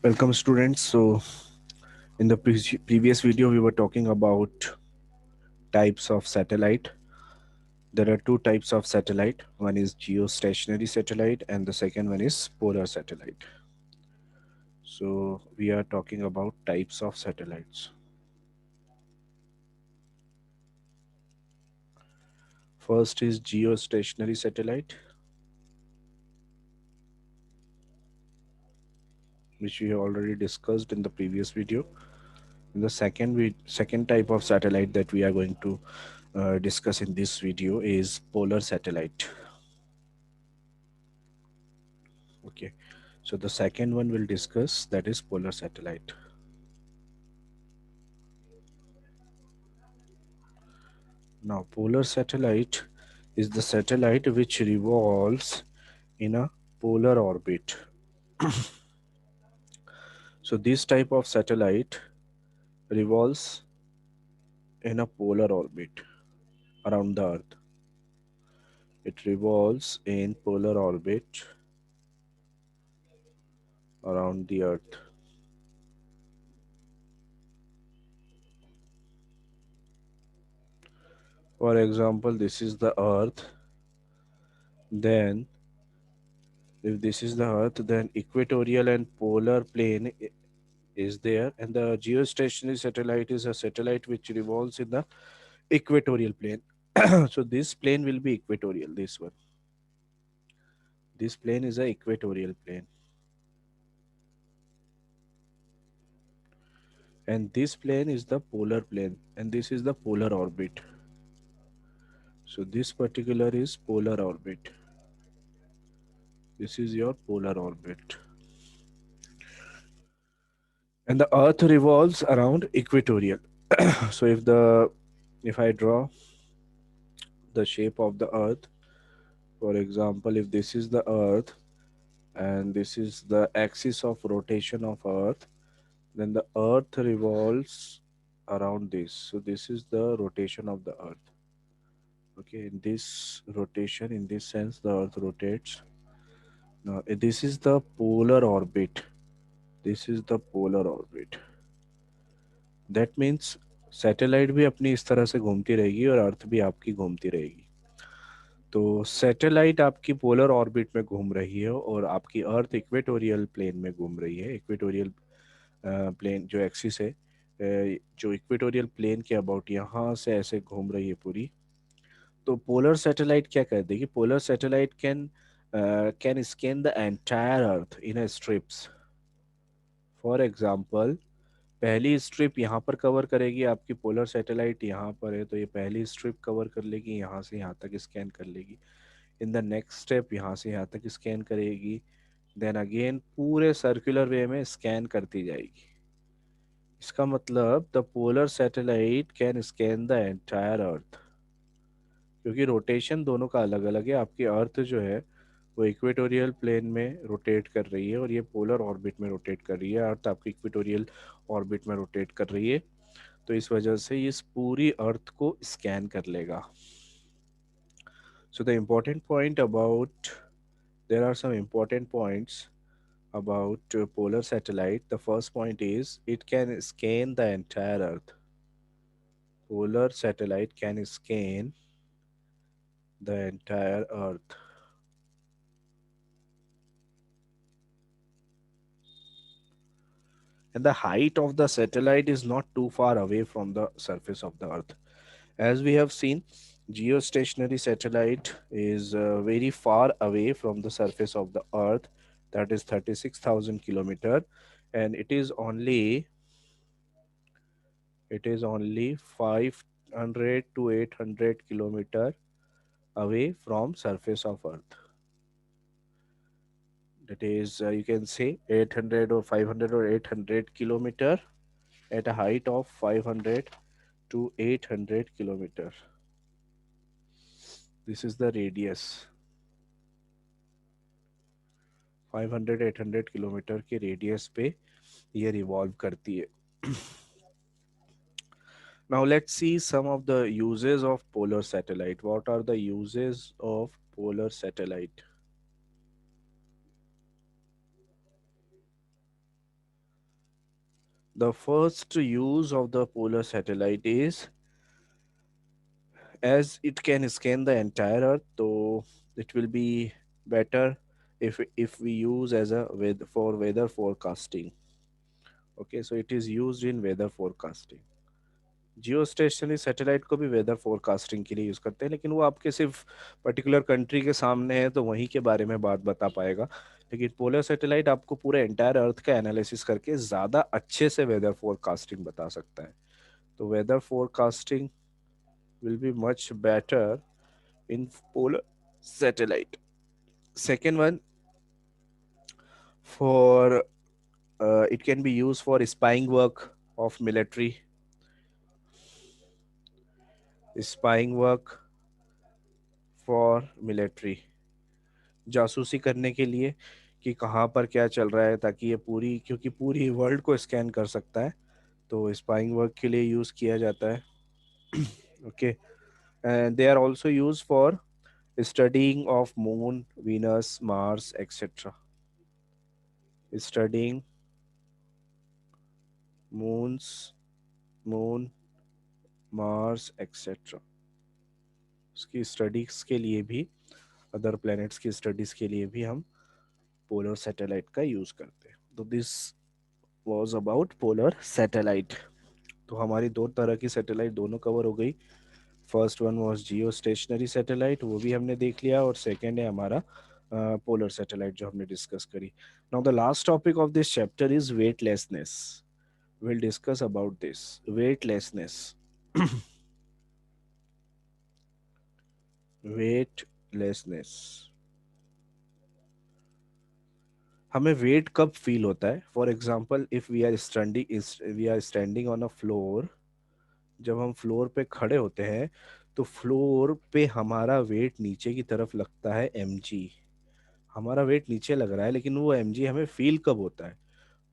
Welcome students. So in the previous video we were talking about types of satellite. There are two types of satellite. One is geostationary satellite and the second one is polar satellite. So we are talking about types of satellites. First is geostationary satellite, which we have already discussed in the previous video. And the second type of satellite that we are going to discuss in this video is polar satellite. Okay, so the second one we'll discuss, that is polar satellite. Now, polar satellite is the satellite which revolves in a polar orbit. So this type of satellite revolves in a polar orbit around the Earth. It revolves in polar orbit around the Earth. For example, this is the Earth. Then, if this is the Earth, then equatorial and polar plane is there, and the geostationary satellite is a satellite which revolves in the equatorial plane. So this plane will be equatorial, this one. This plane is a equatorial plane. And this plane is the polar plane, and this is the polar orbit. So this particular is polar orbit. This is your polar orbit. And the Earth revolves around equatorial. So if I draw the shape of the Earth, for example, if this is the Earth and this is the axis of rotation of Earth, then the Earth revolves around this. So this is the rotation of the Earth. Okay, in this rotation, in this sense, the Earth rotates. Now, this is the polar orbit. This is the polar orbit. That means satellite भी अपनी इस तरह से घूमती रहेगी और अर्थ भी आपकी घूमती रहेगी. तो सैटेलाइट आपकी पोलर ऑर्बिट में घूम रही है और आपकी अर्थ इक्वेटोरियल प्लेन में घूम रही है. इक्वेटोरियल प्लेन जो एक्सिस है, जो इक्वेटोरियल प्लेन के अबाउट यहाँ से ऐसे घूम रही है पूरी. तो पोलर सैटेलाइट क्या कर देगी? Polar satellite can scan the entire earth in strips. For example, पहली स्ट्रिप यहाँ पर कवर करेगी, आपकी पोलर सैटेलाइट यहाँ पर है तो ये पहली स्ट्रिप कवर कर लेगी, यहाँ से यहाँ तक स्कैन कर लेगी. इन द नेक्स्ट स्टेप यहाँ से यहाँ तक स्कैन करेगी. देन अगेन पूरे सर्कुलर वे में स्कैन करती जाएगी. इसका मतलब the polar satellite can scan the entire earth. क्योंकि रोटेशन दोनों का अलग अलग है. आपकी अर्थ जो है वो इक्वेटोरियल प्लेन में रोटेट कर रही है और ये पोलर ऑर्बिट में रोटेट कर रही है. अर्थ आपकी इक्वेटोरियल ऑर्बिट में रोटेट कर रही है, तो इस वजह से ये इस पूरी अर्थ को स्कैन कर लेगा. So the important point about there are some important points about polar satellite. The first point is it can scan the entire Earth. Polar satellite can scan the entire Earth. And the height of the satellite is not too far away from the surface of the Earth. As we have seen, geostationary satellite is very far away from the surface of the Earth, that is 36,000 kilometer, and it is only 500 to 800 kilometer away from surface of Earth. That is, you can say 800 or 500 or 800 kilometer at a height of 500 to 800 kilometer. This is the radius. 500-800 kilometre के radius पे ये revolve करती है. Now let's see some of the uses of polar satellite. What are the uses of polar satellite? The first use of the polar satellite is, as it can scan the entire earth, so it will be better if we use as a for weather forecasting. Okay, so it is used in weather forecasting. Jio stationery satellite को भी weather forecasting के लिए use करते हैं, लेकिन वो आपके सिर्फ पर्टिकुलर कंट्री के सामने है तो वहीं के बारे में बात बता पाएगा। लेकिन पोलर सैटेलाइट आपको पूरे एंटायर अर्थ का एनालिसिस करके ज़्यादा अच्छे से वेदर फोरकास्टिंग बता सकता है। तो weather forecasting will be much better in polar satellite. Second one, for it can be used for spying work of military, spying work for military, जासूसी करने के लिए कि कहाँ पर क्या चल रहा है, ताकि ये पूरी, क्योंकि पूरी वर्ल्ड को स्कैन कर सकता है, तो स्पाइंग वर्क के लिए यूज़ किया जाता है। Okay, and they are also use for studying of moon, Venus, Mars, etc. Studying moons, moon, Mars, etc. उसकी स्टडीज के लिए भी, अदर प्लैनेट्स की स्टडीज के लिए भी हम पोलर सैटेलाइट का यूज करते हैं। तो this was about polar satellite. तो हमारी दो तरह की सैटेलाइट दोनों कवर हो गई। First one was Jio stationery satellite, वो भी हमने देख लिया, और सेकंड है हमारा पोलर सैटेलाइट जो हमने डिस्कस करी। Now the last topic of this chapter is weightlessness. Will discuss about this weightlessness. Weightlessness, हमें वेट कब फील होता है? For example, if we are standing on a floor, जब हम फ्लोर पे खड़े होते हैं तो फ्लोर पे हमारा वेट नीचे की तरफ लगता है mg। हमारा वेट नीचे लग रहा है, लेकिन वो mg हमें फील कब होता है?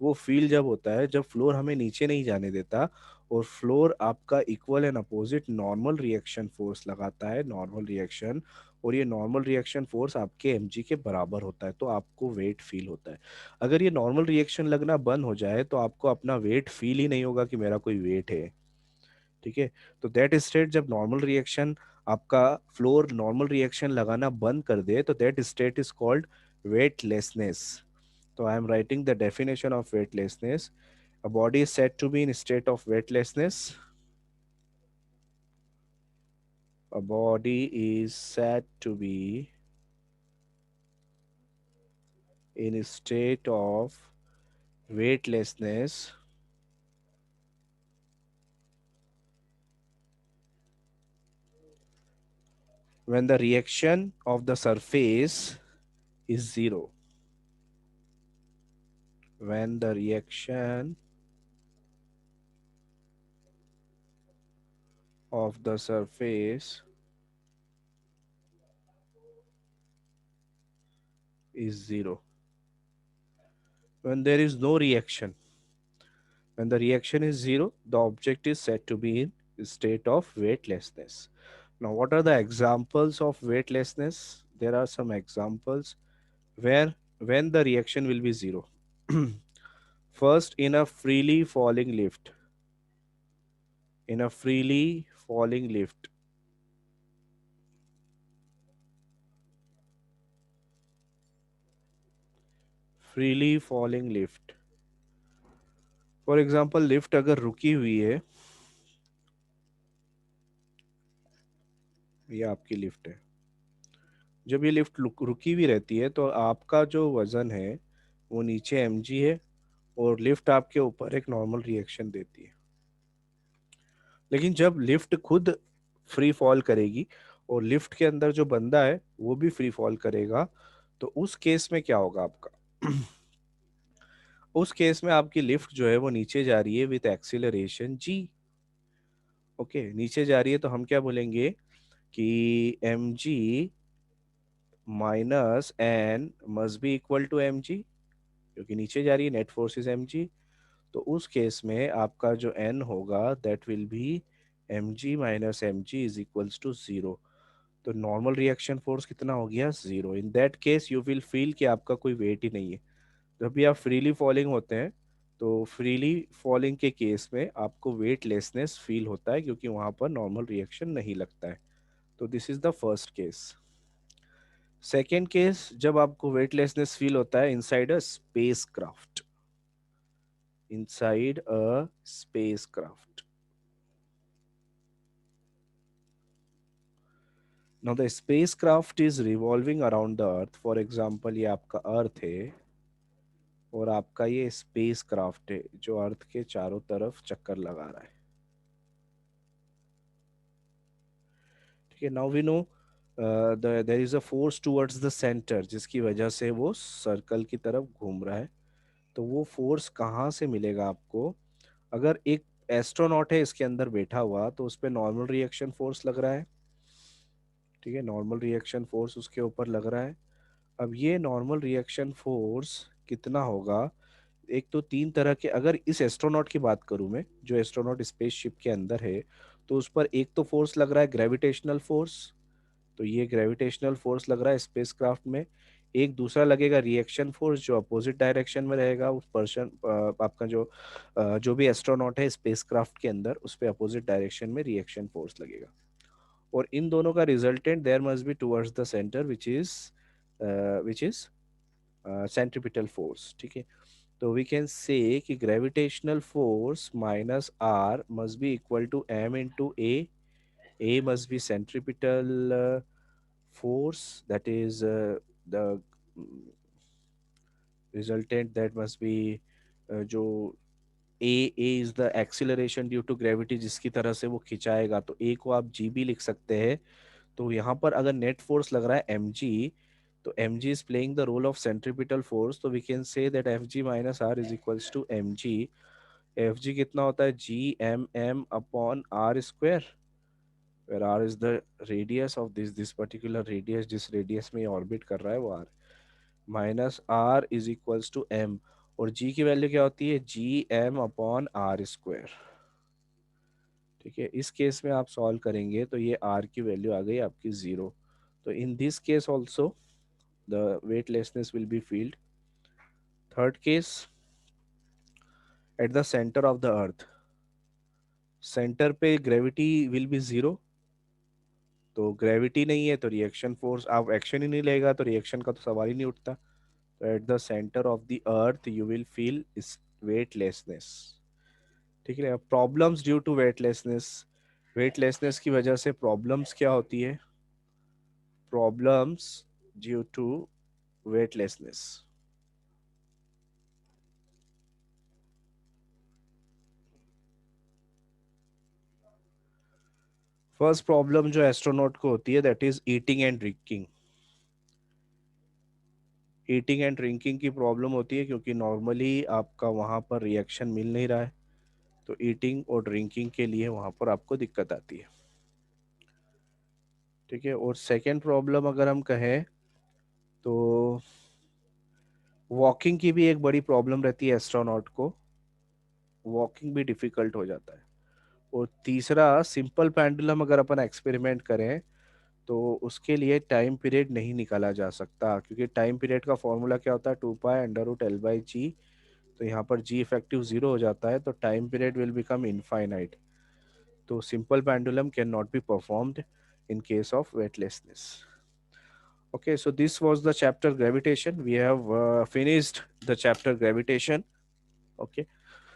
वो फील जब होता है जब फ्लोर हमें नीचे नहीं जाने देता, और फ्लोर आपका equal and opposite normal reaction force लगाता है, नॉर्मल रिएक्शन, और ये नॉर्मल रिएक्शन फोर्स आपके एमजी के बराबर होता है, तो आपको वेट फील होता है। अगर ये नॉर्मल रिएक्शन लगना बंद हो जाए तो आपको अपना वेट फील ही नहीं होगा कि मेरा कोई वेट है। ठीक है, तो दैट स्टेट, जब नॉर्मल रिएक्शन, आपका फ्लोर नॉर्मल रिएक्शन लगाना बंद कर दे, तो that state is called weightlessness. So I am writing the definition of weightlessness. A body is said to be in a state of weightlessness. A body is said to be in a state of weightlessness when the reaction of the surface is zero. When the reaction of the surface is zero. When there is no reaction, when the reaction is zero, the object is said to be in a state of weightlessness. Now, what are the examples of weightlessness? There are some examples where when the reaction will be zero. First, in a freely falling lift. In a freely falling lift. Freely falling lift. For example, lift अगर रुकी हुई है, ये आपकी lift है, जब ये lift रुकी हुई रहती है तो आपका जो वजन है वो नीचे mg है, और लिफ्ट आपके ऊपर एक नॉर्मल रिएक्शन देती है। लेकिन जब लिफ्ट खुद फ्री फॉल करेगी और लिफ्ट के अंदर जो बंदा है वो भी फ्री फॉल करेगा, तो उस केस में क्या होगा आपका? उस केस में आपकी लिफ्ट जो है वो नीचे जा रही है विथ एक्सीलरेशन जी। ओके, नीचे जा रही है तो हम क्या बोलेंगे कि M G minus N must be equal to M G, क्योंकि नीचे जा रही है, net force is M G. तो उस केस में आपका जो एन होगा that will be M G minus M G is equals to zero. तो नॉर्मल रिएक्शन फोर्स कितना हो गया? Zero. In that case you will feel कि आपका कोई वेट ही नहीं है। जब भी आप फ्रीली फॉलिंग होते हैं तो फ्रीली फॉलिंग के केस में आपको वेटलेसनेस फील होता है क्योंकि वहां पर नॉर्मल रिएक्शन नहीं लगता है। तो this is the first case. Second case, जब आपको वेटलेसनेस फील होता है inside a space craft, inside a space craft. Now the space craft is revolving around the earth. For example ये आपका अर्थ है और आपका ये स्पेस क्राफ्ट है जो अर्थ के चारों तरफ चक्कर लगा रहा है। ठीक है, now we know there is a force towards the centre जिसकी वजह से वो सर्कल की तरफ घूम रहा है। तो वो फोर्स कहाँ से मिलेगा आपको? अगर एक एस्ट्रोनॉट है इसके अंदर बैठा हुआ तो उस पर नॉर्मल रिएक्शन फोर्स लग रहा है। ठीक है, नॉर्मल रिएक्शन फोर्स उसके ऊपर लग रहा है। अब ये नॉर्मल रिएक्शन फोर्स कितना होगा? एक तो तीन तरह के, अगर इस एस्ट्रोनॉट की बात करूं मैं, जो एस्ट्रोनॉट स्पेसशिप के अंदर है, तो उस पर एक तो फोर्स लग रहा है ग्रेविटेशनल फोर्स। तो ये ग्रेविटेशनल फोर्स लग रहा है स्पेसक्राफ्ट में। एक दूसरा लगेगा रिएक्शन फोर्स जो अपोजिट डायरेक्शन में रहेगा उस पर्सन, आपका जो भी एस्ट्रोनॉट है स्पेसक्राफ्ट के अंदर, उस पे अपोजिट डायरेक्शन में रिएक्शन फोर्स लगेगा। और इन दोनों का resultant there must be towards the centre which is centripetal force. ठीक है, तो वी कैन से कि gravitational force minus R must be equal to M into A must be centripetal force, that is the resultant that must be जो A is the acceleration due to gravity जिसकी तरह से वो खिंचाएगा, तो ए को आप जी भी लिख सकते हैं। तो यहाँ पर अगर नेट फोर्स लग रहा है एम जी, तो M G is playing the role of centripetal force. तो we can say that F G minus R is equals to M G. F G कितना होता है? G M M upon R square, where r is the radius of this particular radius, जिस radius में ये orbit कर रहा है वो r, minus R is equals to M. और g की वैल्यू क्या होती है? G M upon R square. ठीक है, इस केस में आप सॉल्व करेंगे तो ये r की वैल्यू आ गई आपकी 0। तो in this case also the weightlessness will be field. Third case, eight the center of the earth, centre पे ग्रेविटी विल बी 0। तो ग्रेविटी नहीं है तो रिएक्शन फोर्स, आप एक्शन ही नहीं लेगा तो रिएक्शन का तो सवाल ही नहीं उठता। तो at the center of the earth you will feel इस वेटलेसनेस। ठीक है, problems due to weightlessness, weightlessness की वजह से प्रॉब्लम्स क्या होती है? Problems due to weightlessness. First problem जो एस्ट्रोनॉट को होती है that is eating and drinking. Eating and drinking की प्रॉब्लम होती है क्योंकि नॉर्मली आपका वहाँ पर रिएक्शन मिल नहीं रहा है। तो ईटिंग और ड्रिंकिंग के लिए वहाँ पर आपको दिक्कत आती है। ठीक है, और सेकेंड प्रॉब्लम अगर हम कहें तो वॉकिंग की भी एक बड़ी प्रॉब्लम रहती है एस्ट्रोनॉट को, वॉकिंग भी डिफिकल्ट हो जाता है। और तीसरा, सिंपल पेंडुलम अगर अपन एक्सपेरिमेंट करें तो उसके लिए टाइम पीरियड नहीं निकाला जा सकता क्योंकि टाइम पीरियड का फॉर्मूला क्या होता है? 2 pi under root L by G. तो यहाँ पर जी इफेक्टिव 0 हो जाता है तो time period will become infinite. तो simple pendulum can not be performed in case of weightlessness. Okay, so this was the chapter gravitation. We have finished the chapter gravitation. Okay,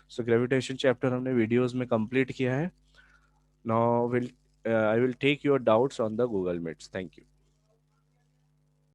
so gravitation chapter हमने videos में complete किया है. Now will I will take your doubts on the Google Meets. Thank you.